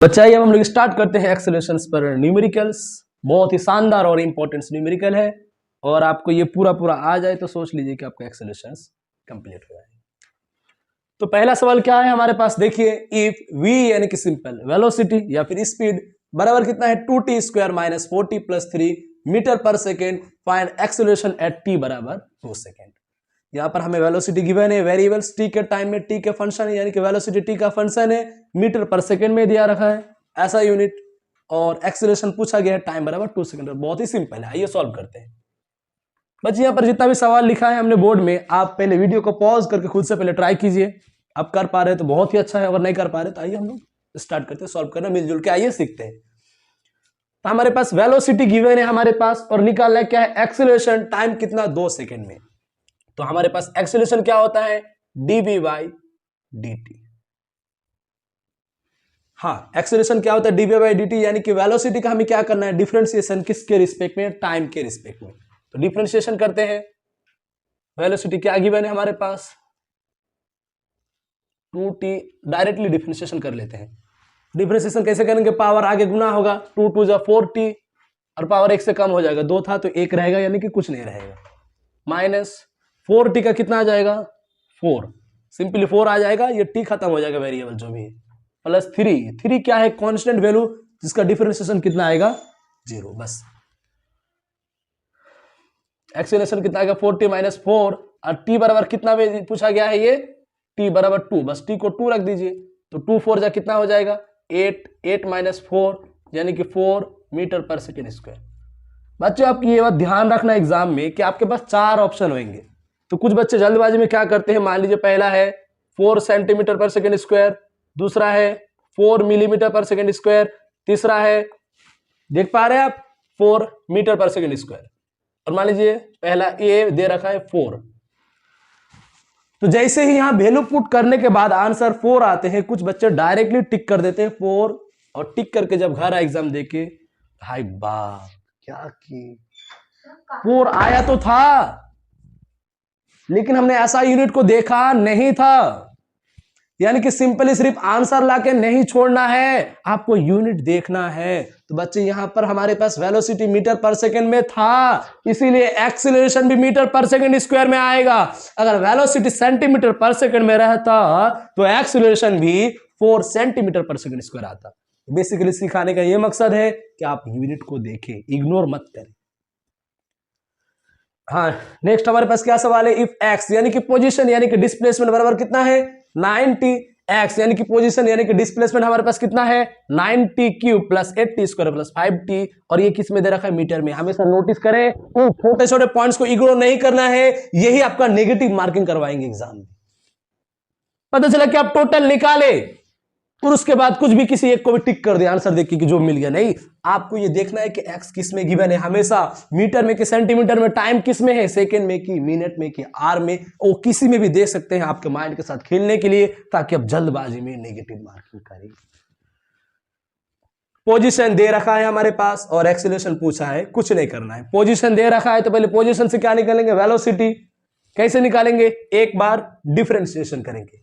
बच्चा ये अब हम लोग स्टार्ट करते हैं एक्सेलरेशंस पर न्यूमेरिकल्स। बहुत ही शानदार और इंपॉर्टेंट न्यूमेरिकल है और आपको ये पूरा पूरा आ जाए तो सोच लीजिए कि आपका एक्सेलरेशंस कंप्लीट हो जाएगा। तो पहला सवाल क्या है हमारे पास, देखिए इफ v यानी कि सिंपल वेलोसिटी या फिर स्पीड बराबर कितना है 2t square minus 4t plus 3 metre पर second, find acceleration at t बराबर 2 सेकेंड। यहाँ पर हमें वेलोसिटी गिवन है, वेरिएबल्स t के टाइम में t के फंक्शन है, यानी कि वेलोसिटी t का फंक्शन है, मीटर पर सेकेंड में दिया रखा है ऐसा यूनिट, और एक्सेलरेशन पूछा गया है टाइम बराबर 2 सेकेंड। बहुत ही सिंपल है, आइए सॉल्व करते हैं। बच्चे यहाँ पर जितना भी सवाल लिखा है हमने बोर्ड में, आप पहले वीडियो को पॉज करके खुद से पहले ट्राई कीजिए। आप कर पा रहे तो बहुत ही अच्छा है, अगर नहीं कर पा रहे तो आइए हम लोग स्टार्ट करते हैं सॉल्व करना मिलजुल के, आइए सीखते हैं। तो हमारे पास वेलोसिटी गिवन है हमारे पास और निकालना है क्या है एक्सेलरेशन, टाइम कितना 2 सेकेंड में। तो हमारे पास एक्सेलरेशन क्या होता है dv बाई dt। हाँ, एक्सेलरेशन क्या होता है dv बाई dt, यानी कि वेलोसिटी का हमें क्या करना है डिफरेंशिएशन, किसके रिस्पेक्ट में, टाइम के रिस्पेक्ट में। तो डिफरेंशिएशन करते हैं। वेलोसिटी क्या गिवन है हमारे पास 2t, डायरेक्टली डिफरेंशिएशन कर लेते हैं। डिफरेंशिएशन कैसे करेंगे, पावर आगे गुना होगा, 2 2 जा 4t और पावर 1 से कम हो जाएगा, 2 था तो 1 रहेगा यानी कि कुछ नहीं रहेगा, माइनस 4t का कितना आ जाएगा 4, सिंपली 4 आ जाएगा, ये t खत्म हो जाएगा वेरिएबल जो भी है, प्लस 3 क्या है कांस्टेंट वैल्यू जिसका डिफरेंशिएशन कितना आएगा 0। बस एक्सेलरेशन कितना आएगा 4t माइनस 4 और t बराबर कितना पूछा गया है ये t बराबर 2, बस t को 2 रख दीजिए तो 2 4 जा कितना हो जाएगा 8 माइनस 4 यानी कि 4 मीटर पर सेकेंड स्क्वायर। बच्चों आपकी ये बात ध्यान रखना एग्जाम में कि आपके पास 4 ऑप्शन होंगे, तो कुछ बच्चे जल्दबाजी में क्या करते हैं, मान लीजिए पहला है 4 सेंटीमीटर पर सेकेंड स्क्वायर, दूसरा है 4 मिलीमीटर पर सेकेंड स्क्वायर, तीसरा है देख पा रहे हैं आप 4 मीटर पर सेकेंड स्क्वायर, और मान लीजिए पहला ए दे रखा है 4। तो जैसे ही यहां वैल्यू पुट करने के बाद आंसर 4 आते हैं, कुछ बच्चे डायरेक्टली टिक कर देते हैं 4, और टिक करके जब घर एग्जाम देके भाई बाप क्या की 4 आया तो था लेकिन हमने ऐसा यूनिट को देखा नहीं था, यानी कि सिंपली सिर्फ आंसर लाके नहीं छोड़ना है, आपको यूनिट देखना है। तो बच्चे यहां पर हमारे पास वेलोसिटी मीटर पर सेकंड में था, इसीलिए एक्सीलरेशन भी मीटर पर सेकंड स्क्वायर में आएगा। अगर वेलोसिटी सेंटीमीटर पर सेकंड में रहता तो एक्सीलरेशन भी 4 सेंटीमीटर पर सेकंड स्क्वायर आता। बेसिकली सिखाने का यह मकसद है कि आप यूनिट को देखें, इग्नोर मत करें। हाँ, नेक्स्ट हमारे पास क्या सवाल है, इफ x यानी कि पोजीशन यानी कि डिस्प्लेसमेंट बराबर कितना है 90, x यानी कि पोजीशन यानी कि डिस्प्लेसमेंट हमारे पास कितना है 90 cube plus 80 square plus 5t, और ये किस में दे रखा है मीटर में। हमेशा नोटिस करें छोटे छोटे पॉइंट्स को इग्नोर नहीं करना है, यही आपका नेगेटिव मार्किंग करवाएंगे एग्जाम में। पता चला कि आप टोटल निकाले और उसके बाद कुछ भी किसी एक को भी टिक कर दिया आंसर देखिए कि जो मिल गया, नहीं, आपको ये देखना है कि x किस में गिवन है, हमेशा मीटर में कि सेंटीमीटर में, टाइम किस में है सेकंड में कि मिनट में कि आर में, वो किसी में भी देख सकते हैं आपके माइंड के साथ खेलने के लिए, ताकि आप जल्दबाजी में नेगेटिव मार्किंग करें। पोजीशन दे रखा है हमारे पास और एक्सीलरेशन पूछा है, कुछ नहीं करना है। पोजीशन दे रखा है तो पहले पोजीशन से क्या निकालेंगे वेलोसिटी, कैसे निकालेंगे, एक बार डिफरेंशिएशन करेंगे,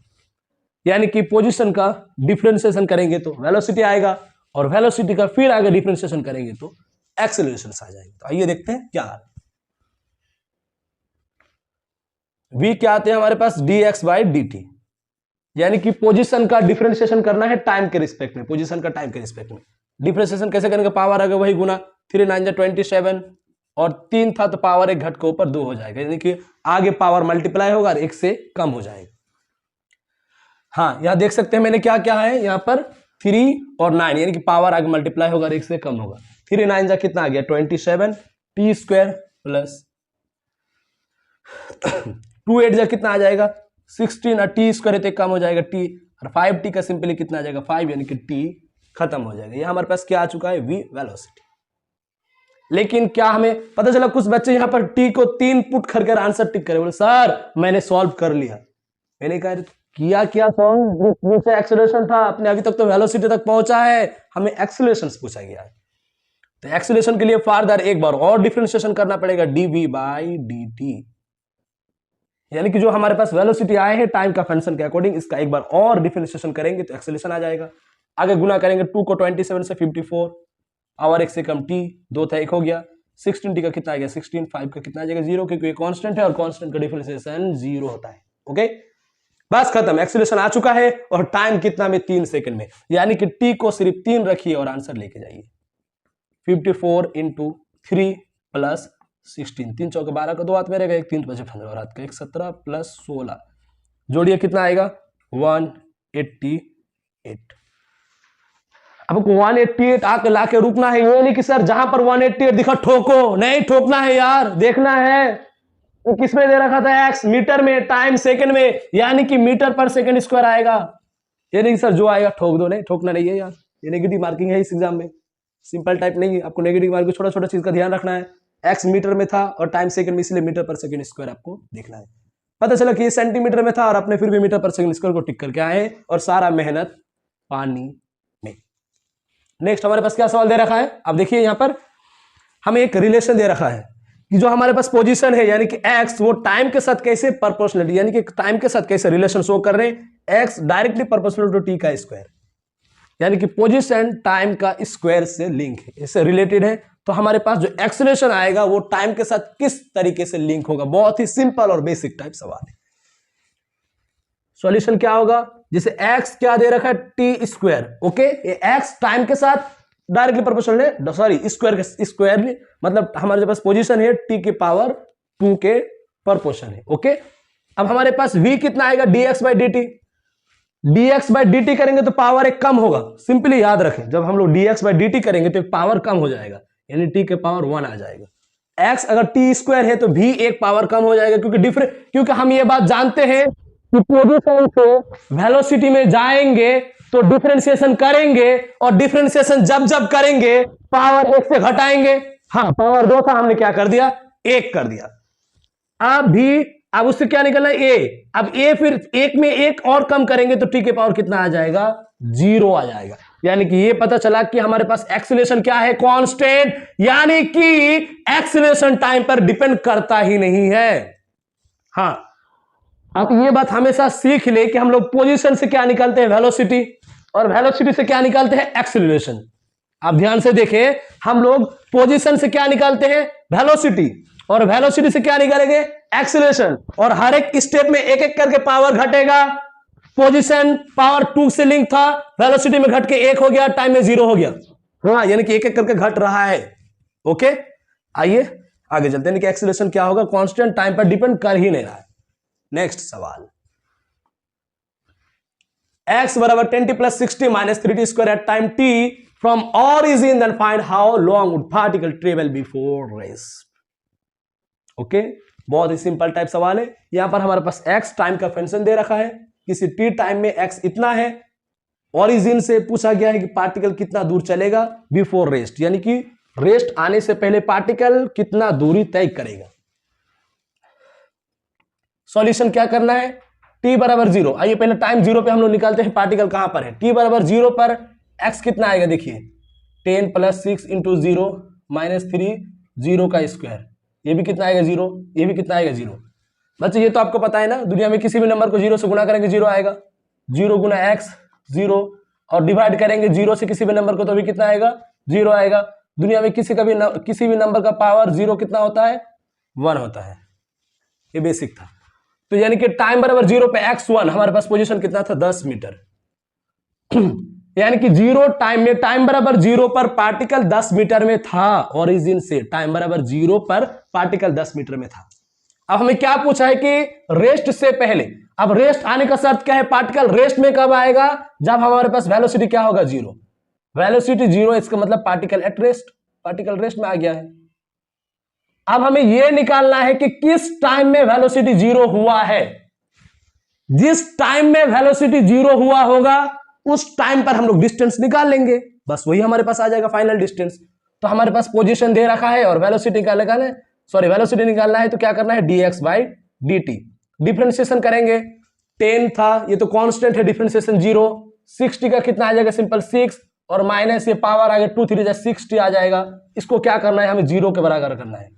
यानी कि पोजीशन का डिफरेंशिएशन करेंगे तो वेलोसिटी आएगा, और वेलोसिटी का फिर आगे डिफरेंशिएशन करेंगे तो एक्सेलरेशन आ जाएगा। तो आइए देखते हैं क्या है। v क्या आते हैं हमारे पास dx बाई dt, यानी कि पोजीशन का डिफरेंशिएशन करना है टाइम के रिस्पेक्ट में, पोजीशन का टाइम के रिस्पेक्ट में। डिफरेंशिएशन कैसे करेंगे, पावर आगे वही गुना, 3 9 27 और 3 था तो पावर 1 घट के ऊपर 2 हो जाएगा, यानी कि आगे पावर मल्टीप्लाई होगा और 1 से कम हो जाएगा। हाँ, यहां देख सकते हैं मैंने क्या क्या है, यहां पर 3 और 9 यानी कि पावर आगे मल्टीप्लाई होगा और 1 से कम होगा। 3 9 जा कितना आ गया 27 t स्क्वायर प्लस 2 8 जा कितना आ जाएगा 16 और t स्क्वायर तो कम हो जाएगा t, और 5t का सिंपली कितना आ जाएगा 5, यानी कि t खत्म हो जाएगा। ये हमारे पास क्या आ चुका है v वेलोसिटी। लेकिन क्या हमें पता चला कुछ बच्चे यहां पर t को 3 पुट करके आंसर टिक करे, बोले सर मैंने सॉल्व कर लिया। मैंने कहा किया सॉल्व, जिससे एक्सेलरेशन था अपने अभी तक तो वेलोसिटी तक पहुंचा है, हमें एक्सेलरेशन पूछा गया है। तो एक्सेलरेशन के लिए फर्दर एक बार और डिफरेंशिएशन करना पड़ेगा dv बाई dt, यानी कि जो हमारे पास वेलोसिटी आए हैं टाइम का फंक्शन के अकॉर्डिंग, इसका एक बार और डिफरेंशिएशन करेंगे तो एक्सेलरेशन आ जाएगा। आगे गुना करेंगे 2 को 27 से 54 और 1 से कम t, 2 था 1 हो गया, 16t का कितना आ गया 16, 5 का कितना आ जाएगा 0, क्योंकि ये कांस्टेंट है और कांस्टेंट का डिफरेंशिएशन 0 होता है। ओके, बस खत्म, एक्सीलरेशन आ चुका है और टाइम कितना में 3 सेकंड में, यानी कि t को सिर्फ 3 रखिए और आंसर लेके जाइए। 54 इंटू 3 प्लस 16, 3 चौके 12 का 2 हाथ में रहेगा, 1 3 5 15 और हाथ का 1 17 प्लस 16, जोड़िए कितना आएगा 188। अब 188 आके लाके रुकना है, ये नहीं कि सर जहां पर 188 दिखा ठोको, नहीं ठोकना है यार, देखना है तो किसमें दे रखा था x, मीटर में, टाइम सेकंड में, यानी कि मीटर पर सेकंड स्क्वायर आएगा। ये नहीं कि सर जो आएगा ठोक दो, नहीं ठोकना नहीं है यार, ये नेगेटिव मार्किंग है इस एग्जाम में, सिंपल टाइप नहीं है, आपको नेगेटिव मार्किंग छोटा छोटा चीज का ध्यान रखना है। x मीटर में था और टाइम सेकंड में, इसलिए मीटर पर सेकंड स्क्वायर आपको देखना है। पता चला कि ये सेंटीमीटर में था और अपने फिर भी मीटर पर सेकंड स्क्वायर को टिक करके आए और सारा मेहनत पानी में। नेक्स्ट हमारे पास क्या सवाल दे रखा है, अब देखिए यहां पर हमें एक रिलेशन दे रखा है कि जो हमारे पास पोजीशन है यानी कि x, वो टाइम के साथ कैसे प्रोपोर्शनल, यानी कि टाइम के साथ कैसे रिलेशन शो कर रहे हैं, x directly proportional to t का स्क्वायर, यानी कि पोजीशन टाइम का स्क्वायर से लिंक है, इससे रिलेटेड है। तो हमारे पास जो एक्सेलरेशन आएगा वो टाइम के साथ किस तरीके से लिंक होगा, बहुत ही सिंपल और बेसिक टाइप सवाल है। सॉल्यूशन क्या होगा, जैसे x क्या दे रखा है टी स्क्वायर, ओके, ये x टाइम के साथ डायरेक्टली प्रोपोर्शनल है, सॉरी स्क्वायर मतलब हमारे पास पोजीशन है t के पावर 2 के प्रोपोर्शन है। ओके, अब हमारे पास v कितना आएगा dx by dt, dx by dt करेंगे तो पावर एक कम होगा, सिंपली याद रखें जब हम लोग dx बाई dt करेंगे तो एक पावर कम हो जाएगा, यानी t के पावर 1 आ जाएगा। x अगर t स्क्वायर है तो v एक पावर कम हो जाएगा, क्योंकि हम ये बात जानते हैं कि पोजीशन से वेलोसिटी में जाएंगे तो डिफरेंशिएशन करेंगे और डिफरेंशिएशन जब जब करेंगे पावर 1 से घटाएंगे। हाँ, पावर 2 था, हमने क्या कर दिया 1 कर दिया। अब उससे क्या निकलना है a, अब a फिर 1 में 1 और कम करेंगे तो t के पावर कितना आ जाएगा 0 आ जाएगा, यानी कि ये पता चला कि हमारे पास एक्सीलरेशन क्या है कांस्टेंट, यानी कि एक्सीलरेशन टाइम पर डिपेंड करता ही नहीं है। हाँ, अब ये बात हमेशा सीख ले कि हम लोग पोजीशन से क्या निकालते हैं वेलोसिटी, और वेलोसिटी से क्या निकालते हैं एक्सीलरेशन। आप ध्यान से देखें, हम लोग पोजीशन से क्या निकालते हैं वेलोसिटी, और वेलोसिटी से क्या निकालेंगे एक्सीलरेशन, और हर एक स्टेप में एक एक करके पावर घटेगा। पोजीशन पावर 2 से लिंक था, वेलोसिटी में घट के 1 हो गया, टाइम में 0 हो गया। हाँ, यानी कि एक एक करके घट रहा है। ओके, आइए आगे चलते हैं कि एक्सीलरेशन क्या होगा, कांस्टेंट, टाइम पर डिपेंड कर ही नहीं रहा है। नेक्स्ट सवाल, x बराबर 10t plus 60 minus 3t square at time t from origin, then find how long would particle travel before rest. Okay, बहुत ही सिंपल टाइप सवाल है। यहां पर हमारे पास x टाइम का फंक्शन दे रखा है, किसी t टाइम में x इतना है, ऑरिजिन से पूछा गया है कि पार्टिकल कितना दूर चलेगा बिफोर रेस्ट, यानी कि रेस्ट आने से पहले पार्टिकल कितना दूरी तय करेगा। सॉल्यूशन क्या करना है, t बराबर 0, आइए पहले टाइम 0 पे हम लोग निकालते हैं पार्टिकल कहां पर है। t बराबर 0 पर x कितना आएगा, देखिए 10 प्लस 6 इंटू 0 माइनस 3, 0 का स्क्वायर, ये भी कितना आएगा 0, ये भी कितना आएगा 0। बच्चे ये तो आपको पता है ना, दुनिया में किसी भी नंबर को 0 से गुना करेंगे 0 आएगा, 0 गुना x 0, और डिवाइड करेंगे 0 से किसी भी नंबर को तो भी कितना आएगा 0 आएगा। दुनिया में किसी भी नंबर का पावर 0 कितना होता है 1 होता है, ये बेसिक था। तो यानी कि टाइम बराबर 0 पे x1, हमारे पास पोजीशन कितना था 10 मीटर, यानी कि 0 टाइम में, टाइम बराबर 0 पर पार्टिकल 10 मीटर में था ओरिजिन से, टाइम बराबर 0 पर पार्टिकल 10 मीटर में था। अब हमें क्या पूछा है कि रेस्ट से पहले, अब रेस्ट आने का शर्त क्या है, पार्टिकल रेस्ट में कब आएगा, जब हमारे पास वेलोसिटी क्या होगा 0, वेलोसिटी 0, इसका मतलब particle at rest, particle rest में आ गया है। अब हमें यह निकालना है कि किस टाइम में वेलोसिटी 0 हुआ है। जिस टाइम में वेलोसिटी 0 हुआ होगा उस टाइम पर हम लोग डिस्टेंस निकाल लेंगे, बस वही हमारे पास आ जाएगा फाइनल डिस्टेंस। तो हमारे पास पोजीशन दे रखा है और वेलोसिटी निकालना है, वेलोसिटी निकालना है, तो क्या करना है dx बाई dt, डिफरेंशिएशन करेंगे, 10 था, ये तो कांस्टेंट है, डिफरेंशिएशन 0, 60 का कितना आ जाएगा सिंपल 6, और माइनस ये पावर आ गया 2 3 60 आ जाएगा। इसको क्या करना है, हमें 0 के बराबर करना है,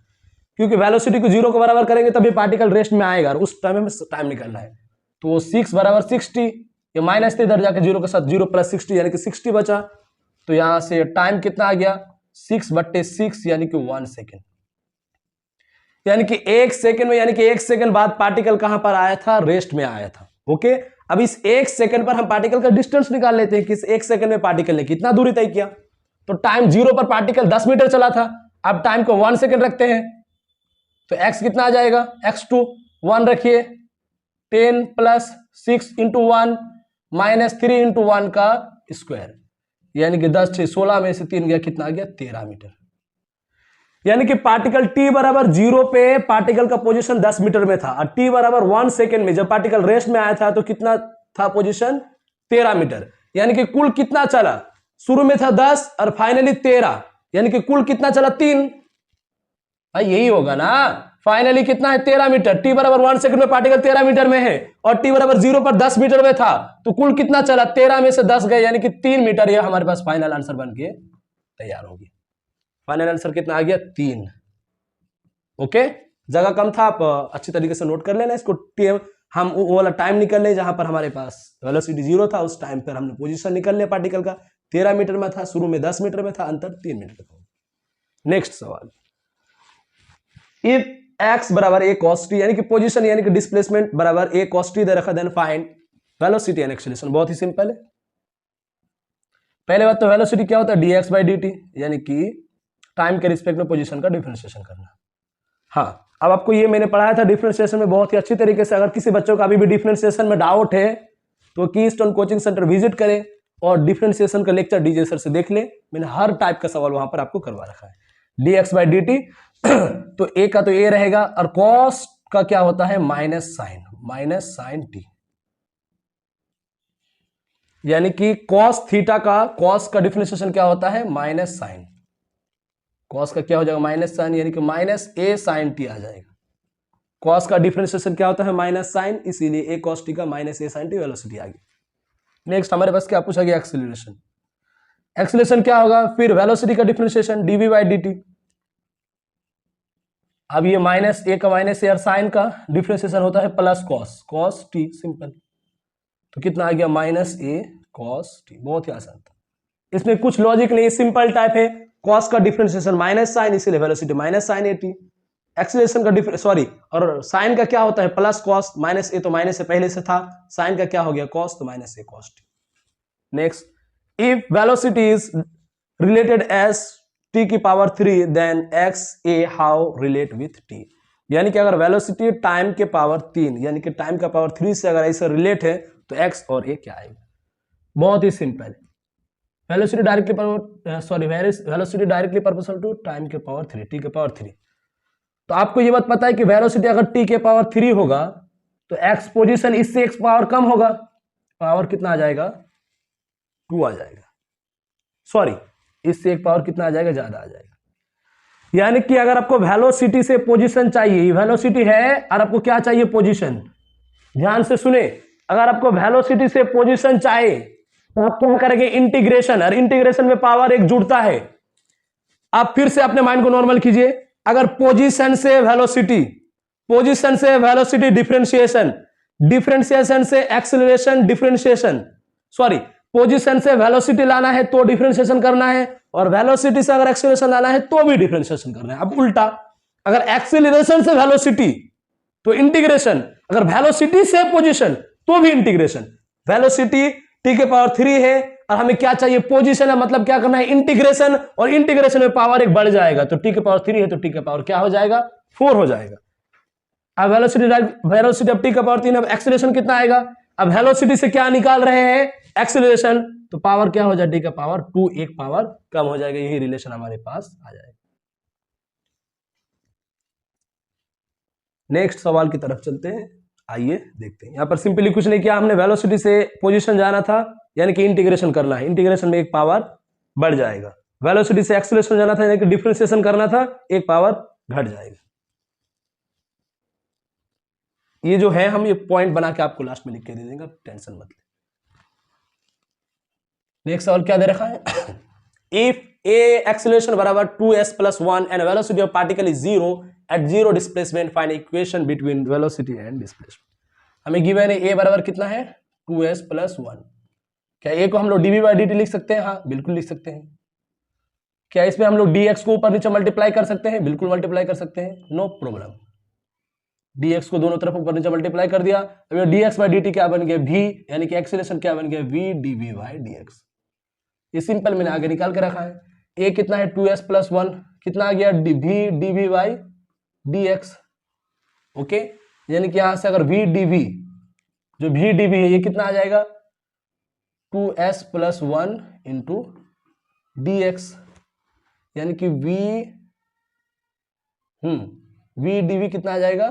क्योंकि वेलोसिटी को 0 के बराबर करेंगे तभी पार्टिकल रेस्ट में आएगा, और उस टाइम में टाइम निकालना है। तो 6 बराबर 60, ये माइनस थे, इधर जाके जीरो के साथ जीरो प्लस 60 यानी कि 60 बचा। तो यहां से टाइम कितना आ गया 6/6 यानी कि 1 सेकेंड, यानी कि 1 सेकेंड में, यानी कि 1 सेकेंड बाद पार्टिकल कहां पर आया था, रेस्ट में आया था। ओके, अब इस 1 सेकेंड पर हम पार्टिकल का डिस्टेंस निकाल लेते हैं कि इस 1 सेकेंड में पार्टिकल ने कितना दूरी तय किया। तो टाइम 0 पर पार्टिकल 10 मीटर चला था, अब टाइम को 1 सेकेंड रखते हैं तो x कितना आ जाएगा, x2 1 रखिए, 10 + 6 × 1 - 3 × 1 का स्क्वायर, यानी कि 10 6 16 में से 3 गया, कितना आ गया 13 मीटर। यानी कि पार्टिकल t बराबर 0 पे पार्टिकल का पोजीशन 10 मीटर में था, और t बराबर 1 सेकेंड में जब पार्टिकल रेस्ट में आया था तो कितना था पोजीशन, 13 मीटर। यानी कि कुल कितना चला, शुरू में था 10 और फाइनली 13, यानी कि कुल कितना चला 3। भाई यही होगा ना, फाइनली कितना है 13 मीटर। t बराबर 1 सेकंड में पार्टिकल 13 मीटर में है और t बराबर 0 पर 10 मीटर में था, तो कुल कितना चला, 13 में से 10 गए, यानी कि 3 मीटर। ये हमारे पास फाइनल आंसर बन के तैयार हो गया। फाइनल आंसर कितना आ गया, 3। ओके, जगह कम था, आप अच्छी तरीके से नोट कर लेना इसको। हम वो वाला टाइम निकल ले जहां पर हमारे पास वेलोसिटी 0 था, उस टाइम पर हमने पोजीशन निकल लिया पार्टिकल का, 13 मीटर में था, शुरू में 10 मीटर में था, अंतर 3 मीटर का। नेक्स्ट सवाल, इफ x बराबर a cos t, यानी कि पोजीशन यानी कि डिस्प्लेसमेंट बराबर a cos t दे रखा, then find velocity and acceleration. बहुत ही सिंपल है। पहले बात तो वेलोसिटी क्या होता है, dx/dt, यानी कि टाइम के रिस्पेक्ट में पोजीशन का डिफरेंशिएशन करना। हाँ, अब आपको ये मैंने पढ़ाया था डिफरेंशिएशन में बहुत ही अच्छी तरीके से। अगर किसी बच्चों का अभी भी डिफरेंशिएशन में डाउट है तो कीस्टोन कोचिंग सेंटर विजिट करें और डिफरेंशिएशन का लेक्चर डीजे सर से देख ले। मैंने हर टाइप का सवाल वहां पर आपको करवा रखा है। dx/dt तो a का तो a रहेगा, और cos का क्या होता है, माइनस साइन t, यानी कि cos थीटा का, cos का डिफरेंशिएशन क्या होता है, माइनस साइन। cos का क्या हो जाएगा, माइनस साइन, यानी कि -a sin t आ जाएगा। cos का डिफरेंशिएशन क्या होता है, माइनस साइन, इसीलिए a cos t का -a sin t वेलोसिटी आ गई। नेक्स्ट हमारे पास क्या पूछा गया, एक्सीलरेशन। एक्सीलरेशन क्या होगा, फिर वेलोसिटी का डिफरेंशिएशन dv/dt। अब ये -a का -a और साइन का डिफरेंशिएशन होता है प्लस cos t, सिंपल। तो कितना आ गया, -a cos t। बहुत ही आसान था, इसमें कुछ लॉजिक नहीं, सिंपल टाइप है। cos का डिफरेंशिएशन माइनस साइन, इसीलिए velocity -sin a t। Acceleration का और साइन का क्या होता है, प्लस cos, -a तो माइनस से पहले से था, साइन का क्या हो गया cos, तो -a cos t। Next, if velocity is related as t की power 3 then x a how relate with t, यानी कि अगर वेलोसिटी टाइम के पावर 3 यानी कि टाइम का पावर 3 से अगर ऐसे रिलेट है तो x और a क्या आएगा। बहुत ही simple, velocity directly proportional to time के पावर 3, t के पावर 3। तो आपको ये बात पता है कि वेलोसिटी अगर t के पावर 3 होगा तो x पोजीशन इससे x पावर कम होगा, पावर कितना आ जाएगा, 2 आ जाएगा, सॉरी इससे एक पावर कितना आ जाएगा, ज्यादा आ जाएगा। यानी कि अगर आपको वेलोसिटी से पोजीशन चाहिए, वेलोसिटी है और आपको क्या चाहिए, पोजीशन, ध्यान से सुने, अगर आपको वेलोसिटी से पोजीशन चाहिए तो आप क्या करेंगे, इंटीग्रेशन, और इंटीग्रेशन में पावर 1 जुड़ता है। आप फिर से अपने माइंड को नॉर्मल कीजिए, अगर पोजीशन से वेलोसिटी, डिफरेंशिएशन, डिफरेंशिएशन से एक्सीलरेशन, पोजीशन से वेलोसिटी लाना है तो डिफरेंशिएशन करना है, और वेलोसिटी से अगर एक्सीलरेशन लाना है तो भी डिफरेंशिएशन करना है। अब उल्टा, अगर एक्सीलरेशन से वेलोसिटी तो इंटीग्रेशन, अगर वेलोसिटी से पोजीशन तो भी इंटीग्रेशन। वेलोसिटी t के पावर 3 है और हमें क्या चाहिए, पोजीशन है, मतलब क्या करना है, इंटीग्रेशन, और इंटीग्रेशन में पावर 1 बढ़ जाएगा, तो t के पावर 3 है तो t के पावर क्या हो जाएगा, 4 हो जाएगा। अब वेलोसिटी अब t का पावर 3, अब एक्सीलरेशन कितना आएगा, अब वेलोसिटी से क्या निकाल रहे हैं, एक्सीलरेशन, तो पावर क्या हो जाएगा, t का पावर 2, एक पावर कम हो जाएगा। यही रिलेशन हमारे पास आ जाएगा। नेक्स्ट सवाल की तरफ चलते हैं, आइए देखते हैं। यहां पर सिंपली कुछ नहीं किया, हमने वेलोसिटी से पोजीशन जाना था, यानी कि इंटीग्रेशन करना है, इंटीग्रेशन में एक पावर बढ़ जाएगा। वेलोसिटी से एक्सीलरेशन जाना था, यानी कि डिफरेंशिएशन करना था, एक पावर घट जाएगा। ये जो है हम ये पॉइंट बना के आपको लास्ट में लिख के दे देंगे, टेंशन मत ले। नेक्स्ट सवाल क्या दे रखा है, इफ a एक्सीलरेशन बराबर 2s + 1 and velocity of particle is 0 at 0 displacement, find equation between velocity and displacement. हमें गिवन है a बराबर कितना है 2s प्लस 1। क्या ए को हम लोग dv बाई dt लिख सकते हैं? हाँ बिल्कुल लिख सकते हैं। क्या इसमें हम लोग dx को ऊपर नीचे मल्टीप्लाई कर सकते हैं? बिल्कुल मल्टीप्लाई कर सकते हैं, नो प्रॉब्लम। dx को दोनों तरफ ऊपर नीचे मल्टीप्लाई कर दिया। अब ये dx बाई dt क्या बन गया? v, यानी कि एक्सीलरेशन क्या बन गया? v dv by dx। ये सिंपल मैंने आगे निकाल के रखा है। a कितना है? 2s प्लस 1, कितना आ गया? v dv by dx। Okay, यानी कि यहां से अगर v dv, जो v dv है ये कितना आ जाएगा? 2s प्लस 1 इंटू dx, यानी कि v dv कितना आ जाएगा?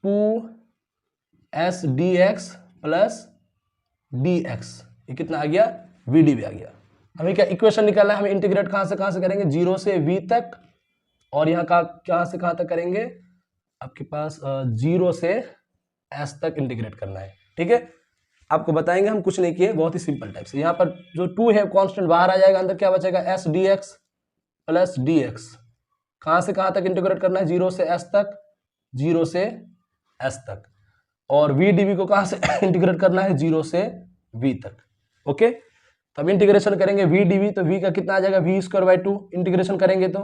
2s dx plus dx। ये कितना आ गया? v dv आ गया। हमें क्या इक्वेशन निकालना है? हमें इंटीग्रेट कहां से करेंगे? 0 से v तक, और यहाँ का कहां से कहां तक करेंगे? आपके पास 0 से s तक इंटीग्रेट करना है। ठीक है, आपको बताएंगे, हम कुछ नहीं किए, बहुत ही सिंपल टाइप से। यहाँ पर जो 2 है कांस्टेंट बाहर आ जाएगा, अंदर क्या बचेगा? s dx plus dx। कहां से कहां तक इंटीग्रेट करना है? 0 से s तक, 0 से s तक। और v dv को कहां से इंटीग्रेट करना है? 0 से v तक। ओके, तब इंटीग्रेशन करेंगे v dv, तो v का कितना आ जाएगा? v स्क्वायर बाई 2 इंटीग्रेशन करेंगे तो,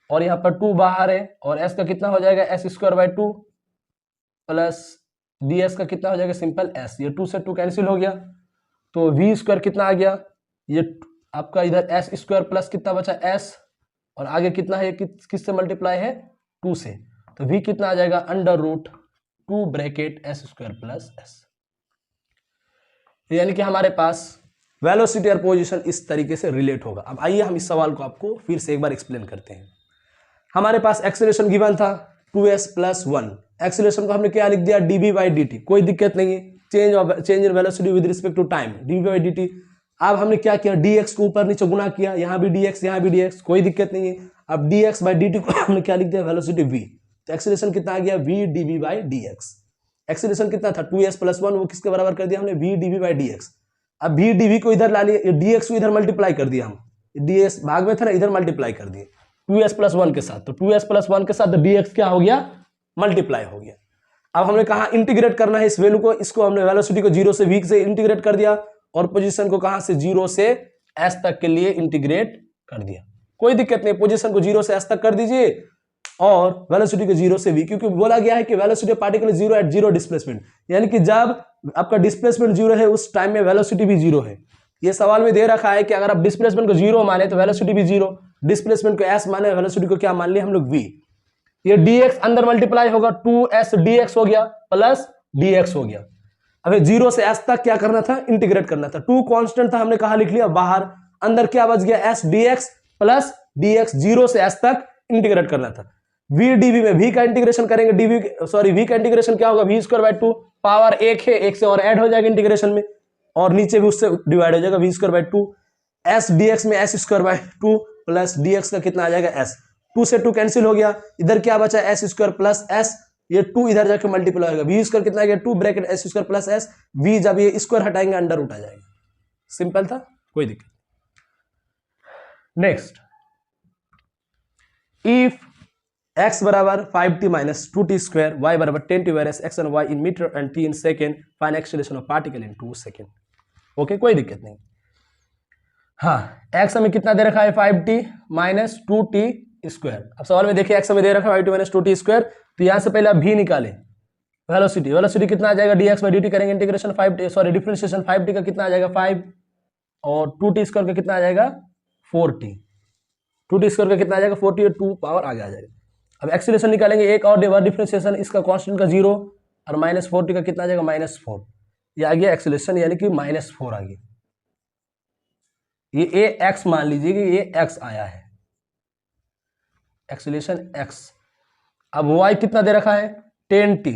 और यहाँ पर 2 बाहर है, और s का कितना हो जाएगा? s square by 2 plus ds का कितना हो जाएगा? Simple s। ये 2 से 2 कैंसिल हो गया, तो v स्क्वायर कितना आ गया? ये आपका इधर s स्क्वायर प्लस कितना बचा? s, और आगे कितना है? किससे मल्टीप्लाई है? 2 से, तो v कितना आ जाएगा? Under root 2 bracket s square plus s। यानी कि हमारे पास वेलोसिटी और पोजीशन इस तरीके से रिलेट होगा। अब आइए हम इस सवाल को आपको फिर से एक बार एक्सप्लेन करते हैं। हमारे पास एक्सेलरेशन गिवन था 2s प्लस 1। एक्सेलरेशन को हमने क्या लिख दिया? dv बाई dt, कोई दिक्कत नहीं है, change in velocity with respect to time, dv by dt। अब हमने क्या किया? dx को ऊपर नीचे गुना किया, यहाँ भी dx यहाँ भी dx, कोई दिक्कत नहीं है। अब dx बाई dt को हमने क्या लिख दिया? वेलोसिटी v, तो एक्सेलरेशन कितना आ गया? v dv by dx। Acceleration कितना था? 2s प्लस 1, वो किसके बराबर कर दिया हमने? v dv by dx। अब v dv को इधर ला लिया, dx को इधर मल्टीप्लाई कर दिया हम, ds भाग में था ना, इधर मल्टीप्लाई कर दिए 2s प्लस 1 के साथ, तो 2s प्लस 1 के साथ dx क्या हो गया? मल्टीप्लाई हो गया। अब हमने कहा इंटीग्रेट करना है इस वैल्यू को, इसको हमने वेलोसिटी को 0 से v से इंटीग्रेट कर दिया, और पोजीशन को कहां से? 0 से s तक के लिए इंटीग्रेट कर दिया। कोई दिक्कत नहीं, पोजीशन को 0 से s तक कर दीजिए और वेलोसिटी को 0 से v, क्योंकि बोला गया है कि वेलोसिटी पार्टिकल 0 एट 0 डिस्प्लेसमेंट, यानी कि जब आपका डिस्प्लेसमेंट 0 है उस टाइम में वेलोसिटी भी 0 है। ये सवाल में दे रखा है कि अगर आप डिस्प्लेसमेंट को 0 माने तो वेलोसिटी भी 0, डिस्प्लेसमेंट को s माने, वेलोसिटी को क्या मान लिया हम लोग? v। ये dx अंदर मल्टीप्लाई होगा, 2s dx हो गया प्लस dx हो गया। अबे 0 से s तक क्या करना था? इंटीग्रेट करना था। 2 कांस्टेंट था, हमने कहा लिख लिया बाहर, अंदर क्या बच गया? s dx प्लस dx, 0 से s तक इंटीग्रेट करना था। v dv में v का इंटीग्रेशन करेंगे, v का इंटीग्रेशन क्या होगा? v स्क्वायर बाई 2, पावर 1 है, 1 से और ऐड हो जाएगा इंटीग्रेशन में, और नीचे भी उससे डिवाइड हो जाएगा, v square by 2। s dx में s square by 2 plus dx का कितना आ जाएगा? s। 2 से 2 कैंसिल हो गया, इधर क्या बचा? s स्क्वायर प्लस s, ये 2 इधर जाके मल्टीप्लाई होगा, v स्क्वायर कितना आ गया? 2 bracket s square plus s, v जब ये स्क्वायर हटाएंगे अंडर रूट आ जाएगा। सिंपल था, कोई दिक्कत। नेक्स्ट, इफ x बराबर 5t minus 2t square, y बराबर 10t whereas x and y in metre and t in second, find acceleration of particle in 2 second. Okay, कोई दिक्कत नहीं। हाँ, x हमें कितना दे रखा है? 5t minus 2t square. अब सवाल में देखिए x हमें दे रखा है 5t माइनस 2t स्क्वायर, तो यहां से पहले आप v निकालें, वेलोसिटी कितना आ जाएगा? dx बाई dt करेंगे इंटीग्रेशन, डिफरेंशिएशन 5t का कितना आ जाएगा? 5, और 2t स्क्वायर का कितना आ जाएगा? 4t। 2t स्क्वायर का कितना आ जाएगा? 40, और 2 पावर आगे आ जाएगा। अब एक्सीलरेशन निकालेंगे, एक और डिफरेंशिएशन, इसका कांस्टेंट का 0, और माइनस 40 का कितना आ जाएगा? -4। ये आ गया एक्सीलरेशन, यानी कि -4 आ गया। ये x मान लीजिए कि ये x आया है, एक्सीलरेशन x। अब y कितना दे रखा है? 10t,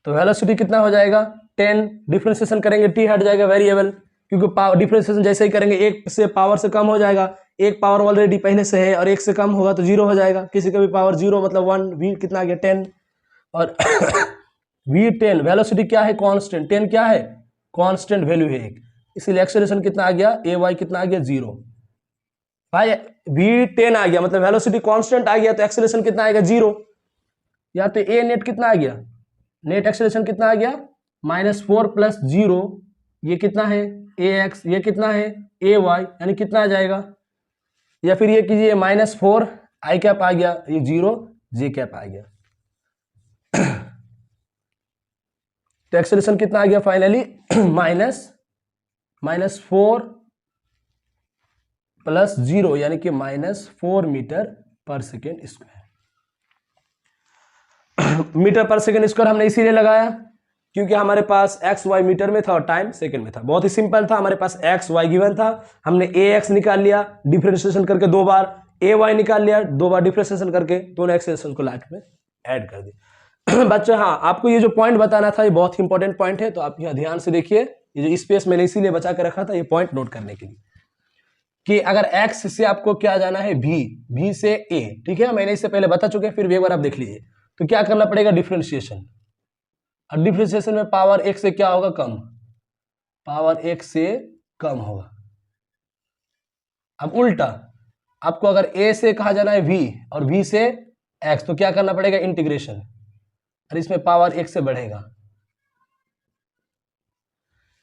तो वेलोसिटी कितना हो जाएगा? 10, डिफरेंशिएशन करेंगे t हट जाएगा वेरिएबल, क्योंकि पावर डिफरेंशिएशन जैसे ही करेंगे 1 से पावर से कम हो जाएगा, एक पावर ऑलरेडी पहले से है, और 1 से कम होगा तो 0 हो जाएगा, किसी का भी पावर 0 मतलब 1। v कितना आ गया? 10, और v 10, वेलोसिटी क्या है? कांस्टेंट, 10 क्या है? कांस्टेंट वैल्यू है एक, इसलिए एक्सेलरेशन कितना आ गया? ay कितना आ गया? 0। भाई v 10 आ गया मतलब वेलोसिटी कांस्टेंट आ गया, तो एक्सेलरेशन कितना आएगा? 0। या तो a नेट कितना आ गया? नेट एक्सेलरेशन कितना आ गया? -4 प्लस 0, ये कितना है ax, ये कितना है ay, यानी कितना आ जाएगा, या फिर ये कीजिए -4 i कैप आ गया, ये 0 j कैप आ गया। तो एक्सेलरेशन कितना आ गया फाइनली, -4 प्लस 0 यानी कि -4 मीटर पर सेकेंड स्क्वायर। मीटर पर सेकेंड स्क्वायर हमने इसीलिए लगाया क्योंकि हमारे पास एक्स वाई मीटर में था और टाइम सेकेंड में था। बहुत ही सिंपल था, हमारे पास एक्स वाई गिवन था, हमने ए एक्स निकाल लिया डिफरेंशिएशन करके 2 बार, ए वाई निकाल लिया 2 बार डिफरेंशिएशन करके, दोनों एक्सेलरेशन को लास्ट में ऐड कर दिया। बच्चों हाँ, आपको ये जो पॉइंट बताना था ये बहुत ही इंपॉर्टेंट पॉइंट है, तो आप यहाँ ध्यान से देखिए, ये जो स्पेस मैंने इसीलिए बचा के रखा था ये पॉइंट नोट करने के लिए कि अगर x से आपको क्या जाना है v से a, ठीक है, मैंने इससे पहले बता चुके हैं, फिर भी एक बार आप देख लीजिए। तो क्या करना पड़ेगा, डिफरेंशिएशन, और डिफरेंशिएशन में पावर 1 से क्या होगा, कम, पावर 1 से कम होगा। अब उल्टा आपको अगर a से कहा जाना है v और v से x, तो क्या करना पड़ेगा, इंटीग्रेशन, और इसमें पावर 1 से बढ़ेगा।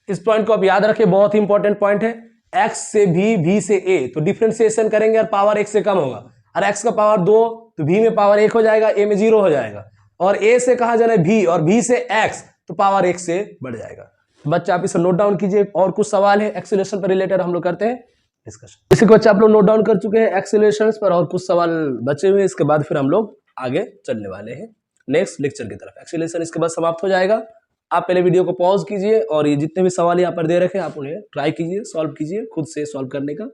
इस पॉइंट को आप याद रखें, बहुत ही इंपॉर्टेंट पॉइंट है। x से v से a, तो डिफरेंशिएशन करेंगे और पावर 1 से कम होगा, और x का पावर 2 तो v में पावर 1 हो जाएगा, a में 0 हो जाएगा, और a से कहा जाना है v और v से x, तो पावर 1 से बढ़ जाएगा। बच्चा आप इसे नोट डाउन कीजिए। और कुछ सवाल है एक्सेलरेशन पर रिलेटेड, हम लोग करते हैं डिस्कशन। इसी को बच्चा आप लोग नोट डाउन कर चुके हैं एक्सेलरेशन पर, और कुछ सवाल बचे हुए, इसके बाद फिर हम लोग आगे चलने वाले हैं नेक्स्ट लेक्चर की तरफ। एक्सेलरेशन इसके बाद समाप्त हो जाएगा। आप पहले वीडियो को पॉज कीजिए और ये जितने भी सवाल यहाँ पर दे रखे हैं आप उन्हें ट्राई कीजिए, सॉल्व कीजिए, खुद से सॉल्व करने का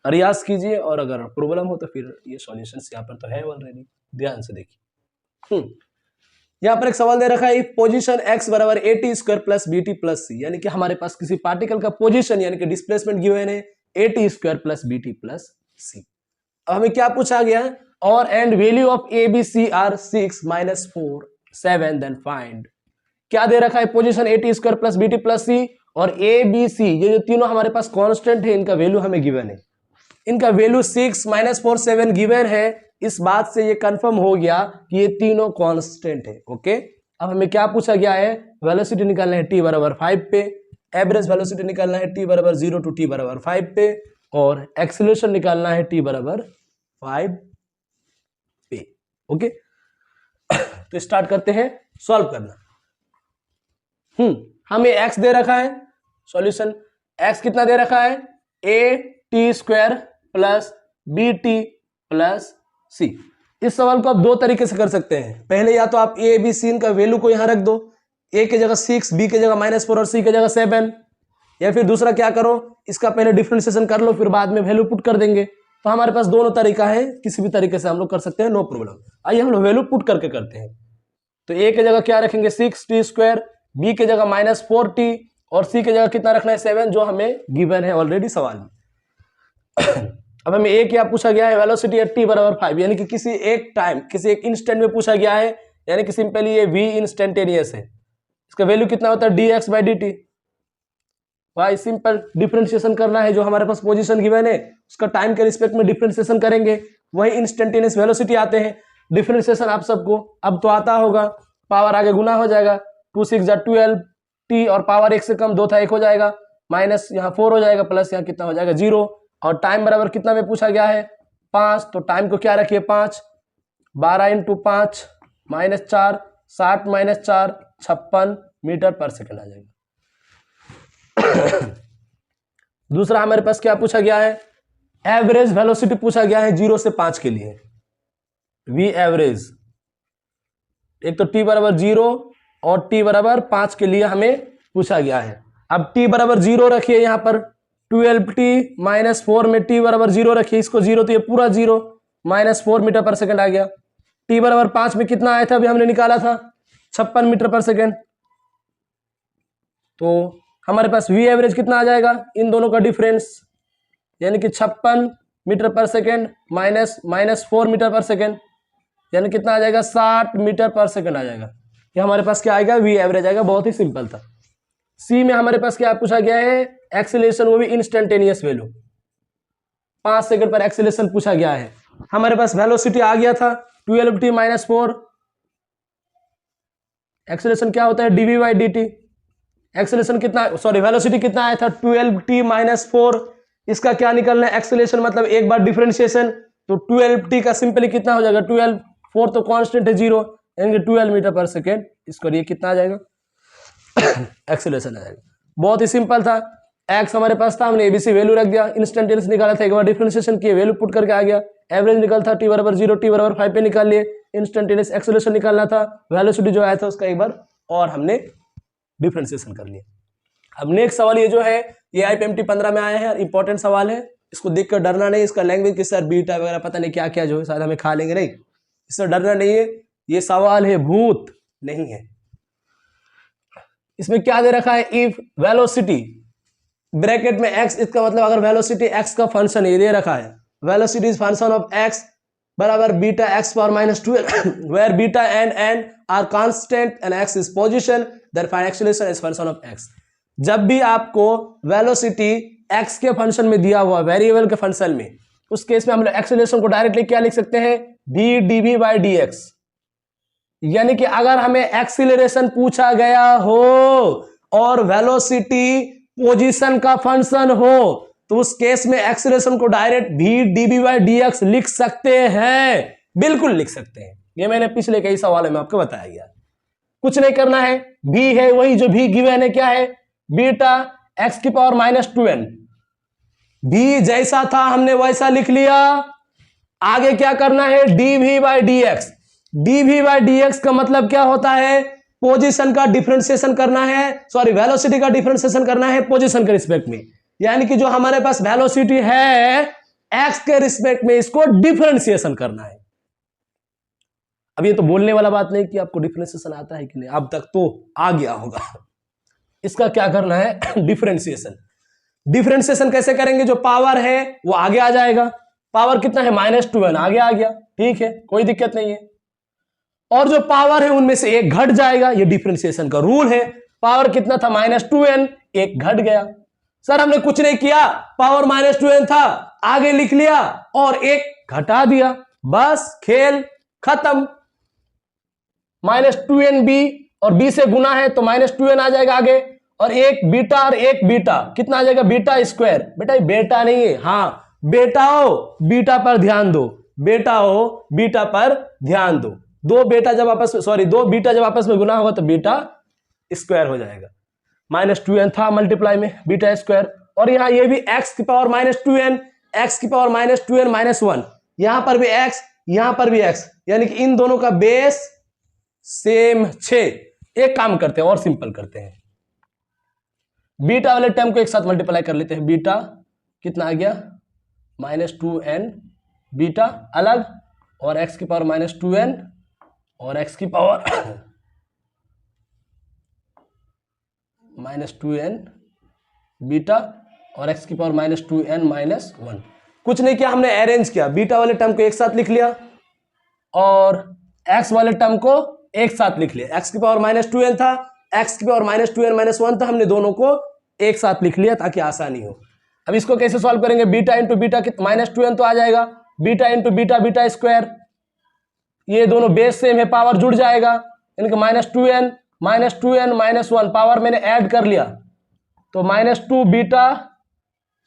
प्रयास कीजिए, और अगर प्रॉब्लम हो तो फिर ये सॉल्यूशंस यहाँ पर तो है ऑलरेडी, ध्यान से देखिए। यहाँ पर एक सवाल दे रखा है, पोजीशन x बराबर at square plus bt plus c, यानी कि हमारे पास किसी पार्टिकल का पोजीशन यानी कि डिस्प्लेसमेंट गिवन है at square plus bt plus c। अब हमें क्या पूछा गया है, और and value of a b c are 6 -4 7, then find. क्या दे रखा है, position at square plus bt plus c और ए बी सी, ये जो तीनों हमारे पास कांस्टेंट है, इनका वैल्यू हमें गिवन है, इनका वैल्यू 6 -4 7 गिवन है। इस बात से ये कंफर्म हो गया कि ये तीनों कांस्टेंट है। ओके, अब हमें क्या पूछा गया है, वेलोसिटी निकालना है t बराबर 5 पे, एवरेज वेलोसिटी निकालना है t बराबर 0 टू t बराबर 5 पे, और एक्सीलरेशन निकालना है t बराबर 5 पे। ओके, तो स्टार्ट करते हैं सॉल्व करना। हमें x दे रखा है, सॉल्यूशन x कितना दे रखा है, at square plus bt plus c। इस सवाल को आप दो तरीके से कर सकते हैं। पहले या तो आप a b c का वैल्यू को यहां रख दो, a की जगह 6, b की जगह -4 और c की जगह 7, या फिर दूसरा क्या करो, इसका पहले डिफरेंशिएशन कर लो, फिर बाद में वैल्यू पुट कर देंगे। तो हमारे पास दोनों तरीका है, किसी भी तरीके से हम लोग कर सकते हैं, नो प्रॉब्लम। आइए हम लोग वैल्यू पुट करके करते हैं। तो a की जगह क्या रखेंगे, 6t स्क्वायर, b की जगह -4t और c की जगह कितना रखना है, 7, जो हमें गिवन है ऑलरेडी सवाल में। अब हमें एक क्या पूछा गया है, वेलोसिटी एट t बराबर 5, यानी कि किसी एक टाइम, किसी एक इंस्टेंट में पूछा गया है, यानी कि सिंपली ये v इंस्टेंटेनियस है, इसका वैल्यू कितना होता है, dx बाई dt। भाई सिंपल डिफरेंशिएशन करना है, जो हमारे पास पोजीशन गिवन है उसका टाइम के रिस्पेक्ट में डिफरेंशिएशन करेंगे, वही इंस्टेंटेनियस वेलोसिटी आते हैं। डिफरेंशिएशन आप सबको अब तो आता होगा, पावर आगे गुना हो जाएगा, 2 6 12 t, और पावर 1 से कम 2 था 1 हो जाएगा, माइनस यहाँ 4 हो जाएगा, प्लस यहाँ कितना हो जाएगा 0, और टाइम बराबर कितना में पूछा गया है 5, तो टाइम को क्या रखिए 5, 12 × 5 -4, 60 - 4 56 मीटर पर सेकेंड आ जाएगा। दूसरा हमारे पास क्या पूछा गया है, एवरेज वेलोसिटी पूछा गया है 0 से 5 के लिए, v एवरेज, एक तो t बराबर 0 और t बराबर 5 के लिए हमें पूछा गया है। अब t बराबर 0 रखिए, यहाँ पर 12t -4 में t बराबर 0 रखिए, इसको 0 तो ये पूरा 0, -4 मीटर पर सेकेंड आ गया। t बराबर 5 में कितना आया था, अभी हमने निकाला था 56 मीटर पर सेकेंड, तो हमारे पास v एवरेज कितना आ जाएगा, इन दोनों का डिफरेंस, यानी कि 56 मीटर पर सेकेंड -4 मीटर पर सेकेंड, यानी कितना आ जाएगा 60 मीटर पर सेकेंड आ जाएगा। ये हमारे पास क्या आएगा, v एवरेज आएगा, बहुत ही सिंपल था। c में हमारे पास क्या पूछा गया है, एक्सीलरेशन, वो भी इंस्टेंटेनियस वैल्यू, 5 सेकंड पर एक्सीलरेशन पूछा गया है। हमारे पास वेलोसिटी आ गया था 12t -4, एक्सीलरेशन क्या होता है dv बाई dt, एक्सेलरेशन कितना, सॉरी वेलोसिटी कितना आया था 12t माइनस 4। इसका क्या निकलना है, एक्सेलरेशन मतलब एक बार डिफरेंशिएशन, तो 12t का सिंपली कितना हो जाएगा 12, 4 तो कांस्टेंट है 0, यानी 12 मीटर पर सेकेंड। इसको ये कितना आ जाएगा एक्सेलरेशन आ जाएगा। बहुत ही सिंपल था, एक्स हमारे पास था, हमने एबीसी वैल्यू रख दिया, इंस्टेंटेनियस निकाला था, एक बार डिफरेंशिएशन किए वैल्यू पुट करके आ गया, एवरेज निकल था t बराबर 0, t बराबर 5 पे निकाल लिए, इंस्टेंटेनियस एक्सेलरेशन निकालना था, वेलोसिटी जो आया था उसका एक बार और हमने डिफरेंशिएशन कर लिया। अब नेक्स्ट सवाल ये जो है ये आईपीएमटी 15 में आया है, इंपॉर्टेंट सवाल है, इसको देखकर डरना नहीं। इसका लैंग्वेज किस सर बीटा वगैरह पता नहीं क्या क्या जो है शायद हमें खा लेंगे, नहीं, इससे डरना नहीं है, ये सवाल है भूत नहीं है। इसमें क्या दे रखा है, इफ वेलोसिटी ब्रैकेट में x, इसका मतलब अगर वेलोसिटी x का फंक्शन ये दे रखा है, velocity is function of x बराबर beta x power minus 12 where beta and n are constant and x is position, there find acceleration is function of x। जब भी आपको वेलोसिटी x के फंक्शन में दिया हुआ, वेरिएबल के फंक्शन में, उस केस में हम लोग एक्सेलरेशन को डायरेक्टली क्या लिख सकते हैं, v dv by dx। यानी कि अगर हमें एक्सीलरेशन पूछा गया हो और वेलोसिटी पोजीशन का फंक्शन हो तो उस केस में एक्सीलरेशन को direct v dv by dx लिख सकते हैं, बिल्कुल लिख सकते हैं। ये मैंने पिछले कई सवालों में आपको बताया गया। कुछ नहीं करना है, v है वही जो v गिवन है, क्या है, बीटा x की पावर माइनस 2n, v जैसा था हमने वैसा लिख लिया। आगे क्या करना है, dv by dx, dv by dx का मतलब क्या होता है, पोजीशन का डिफरेंशिएशन करना है, सॉरी वेलोसिटी का डिफरेंशिएशन करना है पोजीशन के रिस्पेक्ट में। यानी कि जो हमारे पास वेलोसिटी है x के रिस्पेक्ट में, इसको डिफरेंशिएशन करना है। अब ये तो बोलने वाला बात नहीं कि आपको डिफरेंशिएशन आता है कि नहीं, अब तक तो आ गया होगा। इसका क्या करना है, डिफरेंशिएशन। डिफरेंशिएशन कैसे करेंगे, जो पावर है वो आगे आ जाएगा, पावर कितना है माइनस 2n, आगे आ गया, ठीक है, कोई दिक्कत नहीं है। और जो पावर है उनमें से एक घट जाएगा, ये डिफरेंशिएशन का रूल है। पावर कितना था माइनस 2n, एक घट गया। सर हमने कुछ नहीं किया, पावर माइनस 2n था, आगे लिख लिया और एक घटा दिया, बस खेल खत्म। माइनस 2n b और b से गुना है तो माइनस 2n आ जाएगा आगे, और एक बीटा और एक बीटा, कितना आ जाएगा बीटा स्क्वायर। बेटा ये बेटा नहीं है, हाँ बेटा हो बीटा पर ध्यान दो, बेटा हो बीटा पर ध्यान दो। दो बेटा जब आपस में, सॉरी दो बीटा जब आपस में गुना होगा तो बीटा स्क्वायर हो जाएगा। माइनस 2n था मल्टीप्लाई में बीटा स्क्वायर, और यहां ये भी x की पावर माइनस 2n, x की पावर माइनस 2n माइनस 1, यहां पर भी x, यहां पर भी x, यानी कि इन दोनों का बेस सेम 6। एक काम करते हैं और सिंपल करते हैं, बीटा वाले टर्म को एक साथ मल्टीप्लाई कर लेते हैं। बीटा कितना आ गया माइनस 2n, बीटा अलग, और x की पावर माइनस 2n और x की पावर माइनस 2n बीटा और x की पावर माइनस 2n माइनस 1। कुछ नहीं किया, हमने अरेंज किया, बीटा वाले टर्म को एक साथ लिख लिया और x वाले टर्म को एक साथ लिख लिया। x की पावर माइनस 2n था, x की पावर माइनस 2n माइनस 1 था, हमने दोनों को एक साथ लिख लिया ताकि आसानी हो। अब इसको कैसे सॉल्व करेंगे, beta into beta minus 2n तो आ जाएगा, beta into beta beta square, ये दोनों बेस सेम है, पावर जुड़ जाएगा, इनका माइनस 2n माइनस 1, पावर मैंने ऐड कर लिया तो माइनस 2 बीटा,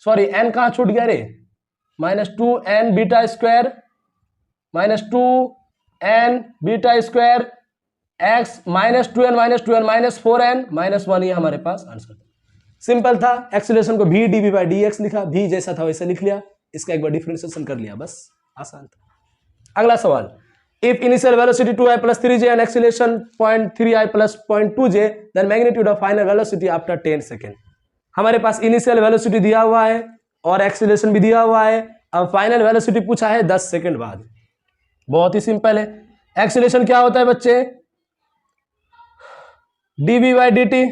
सॉरी n कहाँ छूट गया रे, minus 2n beta square minus 2n beta square x minus 2n minus 4n minus 1, ये हमारे पास आंसर था। सिंपल था, एक्सीलरेशन को v dv by dx लिखा, v जैसा था वैसा लिख लिया, इसका एक बार डिफरेंशिएशन कर लिया, बस आसान था। अगला सवाल, if initial velocity 2i plus 3j and acceleration 0.3i plus 0.2j then magnitude of final velocity after 10 second. हमारे पास इनिशियल वेलोसिटी दिया हुआ है और एक्सीलरेशन भी दिया हुआ है, अब फाइनल वेलोसिटी पूछा है 10 सेकेंड बाद। बहुत ही सिंपल है, एक्सीलरेशन क्या होता है बच्चे, dv by dt।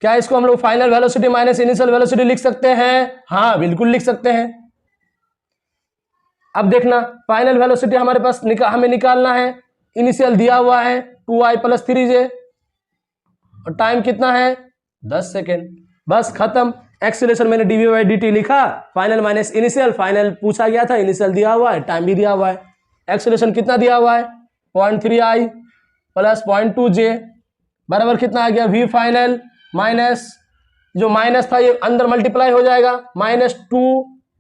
क्या इसको हम लोग final velocity minus initial velocity लिख सकते हैं, हाँ बिल्कुल लिख सकते हैं। अब देखना फाइनल वेलोसिटी हमारे पास हमें निकालना है, इनिशियल दिया हुआ है 2i plus 3j और टाइम कितना है 10 सेकेंड, बस खत्म। एक्सीलरेशन मैंने dv by dt लिखा, फाइनल माइनस इनिशियल, फाइनल पूछा गया था, इनिशियल दिया हुआ है, टाइम भी दिया हुआ है। एक्सीलरेशन कितना दिया हुआ है 0.3i plus 0.2j बराबर कितना आ गया v फाइनल माइनस, जो माइनस था ये अंदर मल्टीप्लाई हो जाएगा, -2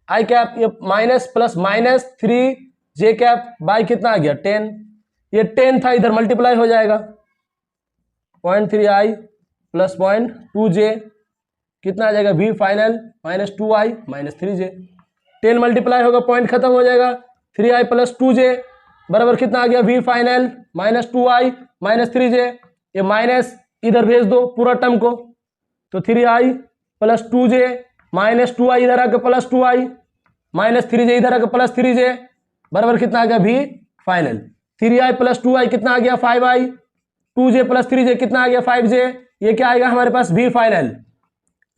i कैप, ये minus plus -3j cap by कितना आ गया 10, ये 10 था इधर मल्टीप्लाई हो जाएगा 0.3i प्लस 0.2j कितना आ जाएगा v final -2i -3j, 10 multiply होगा पॉइंट खत्म हो जाएगा, 3i प्लस 2j बराबर कितना आ गया v फाइनल -2i -3j, ये माइनस इधर भेज दो पूरा टर्म को, तो 3i प्लस 2j -2i इधर आकर प्लस 2i -3j इधर आकर प्लस 3j बराबर कितना आ गया v final, 3i plus 2i कितना आ गया 5i, 2j प्लस 3j कितना आ गया 5j, ये क्या आएगा हमारे पास v फाइनल।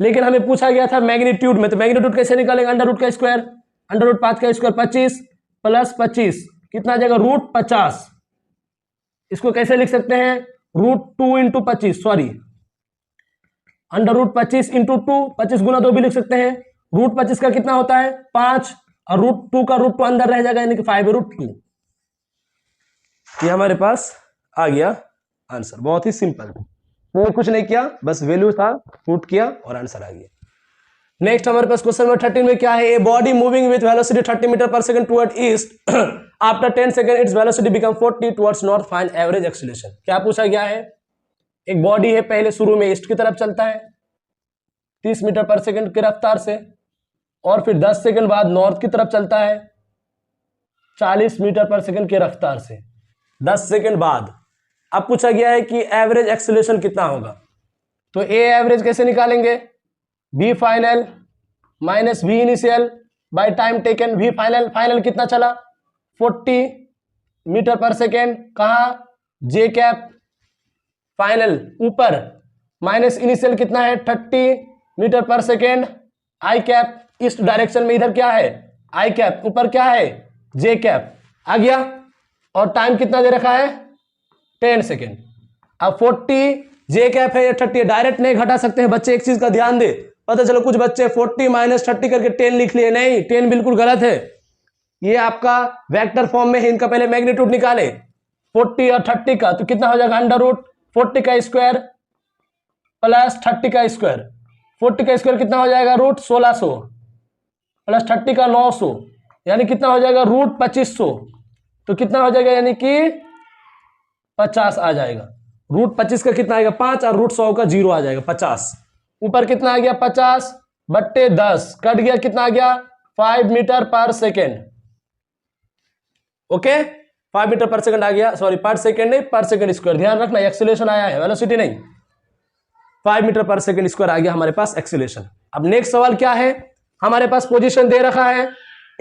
लेकिन हमें पूछा गया था मैग्नीट्यूड में, तो मैग्नीट्यूड कैसे निकालेंगे, अंडर रूट का स्क्वायर, अंडर रूट 5 का स्क्वायर 25 प्लस 25 कितना आ जाएगा √50, इसको कैसे लिख सकते हैं √2 × 25, सॉरी अंडर रूट 25 × 2, 25 गुना 2 भी लिख सकते हैं, √25 का कितना होता है 5 और √2 का √2 अंदर रह जाएगा यानी कि 5√2, ये हमारे पास आ गया आंसर, बहुत ही सिंपल, तो कुछ नहीं किया बस वैल्यू था पुट किया और आंसर आ गया। नेक्स्ट हमारे पास क्वेश्चन नंबर 13 में क्या है, a body moving with velocity 30 metre पर second toward east after 10 second its velocity become 40 towards north, find average acceleration. क्या पूछा गया है, एक बॉडी है पहले शुरू में ईस्ट की तरफ चलता है 30 मीटर पर सेकंड की रफ्तार से, और फिर 10 सेकंड बाद नॉर्थ की तरफ चलता है 40 मीटर पर सेकंड की रफ्तार से 10 सेकंड बाद। अब पूछा गया है कि एवरेज एक्सीलरेशन कितना होगा, तो ए एवरेज कैसे निकालेंगे, v final minus v initial by time taken, v final, final कितना चला 40 मीटर पर सेकेंड, कहा j कैप फाइनल ऊपर, माइनस इनिशियल कितना है 30 मीटर पर second, i cap east direction में इधर क्या है i कैप, ऊपर क्या है j कैप आ गया, और टाइम कितना दे रखा है 10 सेकेंड। अब 40 j कैप है या 30 डायरेक्ट नहीं घटा सकते हैं बच्चे, एक चीज का ध्यान दे, पता चलो कुछ बच्चे 40 - 30 करके 10 लिख लिए, नहीं 10 बिल्कुल गलत है, ये आपका वेक्टर फॉर्म में है, इनका पहले मैग्नीट्यूड निकाले 40 और 30 का, तो कितना हो जाएगा अंडर रूट 40 का स्क्वायर प्लस 30 का स्क्वायर, 40 का स्क्वायर कितना हो जाएगा √1600 प्लस 30 का 900 यानी कितना हो जाएगा √2500, तो कितना हो जाएगा यानी कि 50 आ जाएगा, √25 का कितना आएगा 5 और √100 का 0 आ जाएगा 50, ऊपर कितना आ गया 50/10 कट गया, कितना आ गया 5 मीटर पर सेकेंड, ओके 5 मीटर पर सेकेंड आ गया, सॉरी पर सेकेंड नहीं पर सेकेंड स्क्वायर, ध्यान रखना एक्सीलरेशन आया है वेलोसिटी नहीं, 5 मीटर पर सेकेंड स्क्वायर आ गया हमारे पास एक्सीलरेशन। अब नेक्स्ट सवाल क्या है, हमारे पास पोजीशन दे रखा है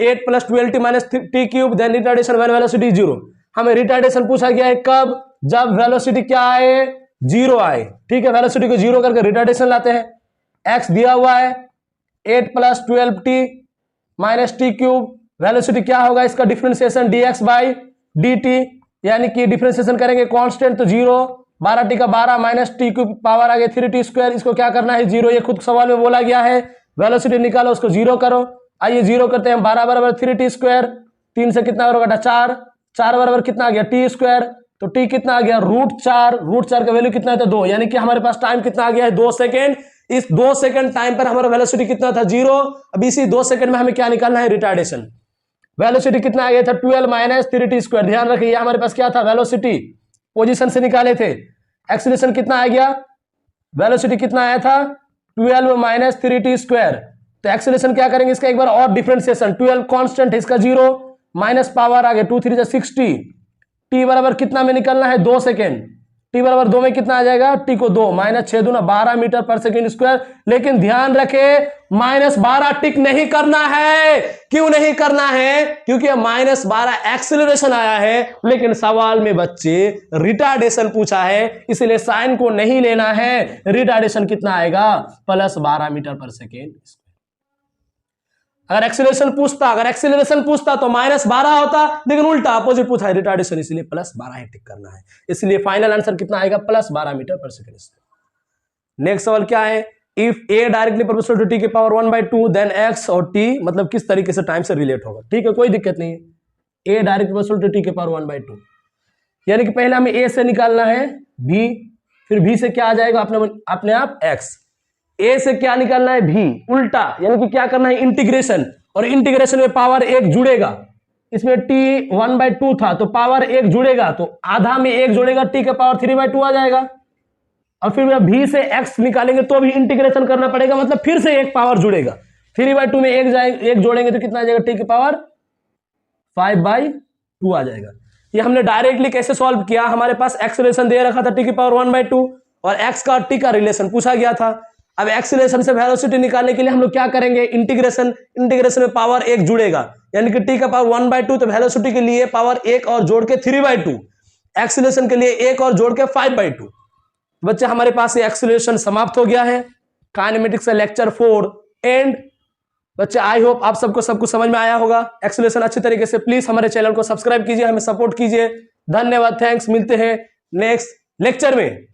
8 + 12t - t³ then retardation when velocity 0, हमें रिटार्डेशन पूछा गया है कब, जब वेलोसिटी क्या आए 0 आए, ठीक है, वेलोसिटी को 0 करके रिटार्डेशन लाते हैं, x दिया हुआ है 8 + 12t - t³, वेलोसिटी क्या होगा इसका डिफरेंशिएशन dx/dt, यानी कि डिफरेंशिएशन करेंगे कांस्टेंट तो 0, 12t का 12 - t³ पावर आ गया 3t², इसको क्या करना है 0, ये खुद सवाल में बोला गया है, वेलोसिटी निकालो उसको 0 करो, आइए 0 करते हैं, 12 बराबर 3t², 3 से कितना होगा 4, 4 बराबर कितना आ गया t², तो t कितना आ गया √4 का वैल्यू कितना है 2, यानी कि हमारे पास टाइम कितना आ गया है 2 सेकेंड, इस 2 सेकेंड टाइम पर हमारा वेलोसिटी कितना था 0, अब इसी 2 सेकेंड में हमें क्या निकालना है रिटार्डेशन, वेलोसिटी कितना आ गया था 12 - 3t², ध्यान रखिए हमारे पास क्या था वेलोसिटी पोजीशन से निकाले थे, एक्सीलरेशन कितना आ गया, वेलोसिटी कितना आया था 12 - 3t², तो एक्सीलरेशन क्या करेंगे इसका एक बार और डिफरेंशिएशन, 12 कांस्टेंट है इसका 0 माइनस पावर आ गया 2 3 60, t बराबर कितना में निकलना है 2 सेकेंड, t बराबर 2 में कितना आ जाएगा, t को 2 -6 दूना 12 मीटर पर सेकेंड स्क्वायर, लेकिन ध्यान रखे -12 टिक नहीं करना है, क्यों नहीं करना है, क्योंकि -12 एक्सीलरेशन आया है, लेकिन सवाल में बच्चे रिटार्डेशन पूछा है, इसलिए साइन को नहीं लेना है, रिटार्डेशन कितना आएगा +12 मीटर पर सेकेंड। अगर एक्सीलरेशन पूछता तो -12 होता, लेकिन उल्टा अपोजिट पूछा है रिटार्डेशन, इसलिए +12 ही टिक करना है, इसलिए फाइनल आंसर कितना आएगा +12 मीटर पर सेकेंड। नेक्स्ट सवाल क्या है, if a directly proportional to t की पावर 1/2 देन x और t मतलब किस तरीके से टाइम से रिलेट होगा, ठीक है कोई दिक्कत नहीं है, a directly proportional to t की पावर 1/2, यानी कि पहले हमें a से निकालना है b, फिर v से क्या आ जाएगा अपने आप x, a से क्या निकालना है v, उल्टा यानी कि क्या करना है इंटीग्रेशन, और इंटीग्रेशन में पावर 1 जुड़ेगा, इसमें t 1/2 था तो पावर 1 जुड़ेगा तो आधा में 1 जोड़ेगा t के पावर 3/2 आ जाएगा। और फिर v से x निकालेंगे तो भी इंटीग्रेशन करना पड़ेगा, मतलब फिर से एक पावर जुड़ेगा, 3/2 में 1 जोड़ेंगे तो कितना आ जाएगा, t के पावर 5/2 आ जाएगा। ये हमने डायरेक्टली कैसे सॉल्व किया, हमारे पास x रिलेशन दे रखा था t की पावर 1/2 और x का t का रिलेशन पूछा गया था। अब x रिलेशन से वेलोसिटी निकालने के लिए हम लोग क्या करेंगे, इंटीग्रेशन में पावर 1 जुड़ेगा यानी कि t का पावर 1/2, तो वेलोसिटी के लिए पावर 1 और जोड़ के 3/2, एक्सीलरेशन के लिए 1 और जोड़ के 5/2। बच्चे हमारे पास ये एक्सीलरेशन समाप्त हो गया है, काइनेमेटिक्स का लेक्चर 4 एंड। बच्चे आई होप आप सबको सब कुछ समझ में आया होगा एक्सीलरेशन अच्छी तरीके से। प्लीज हमारे चैनल को सब्सक्राइब कीजिए, हमें सपोर्ट कीजिए। धन्यवाद, थैंक्स, मिलते हैं नेक्स्ट लेक्चर में।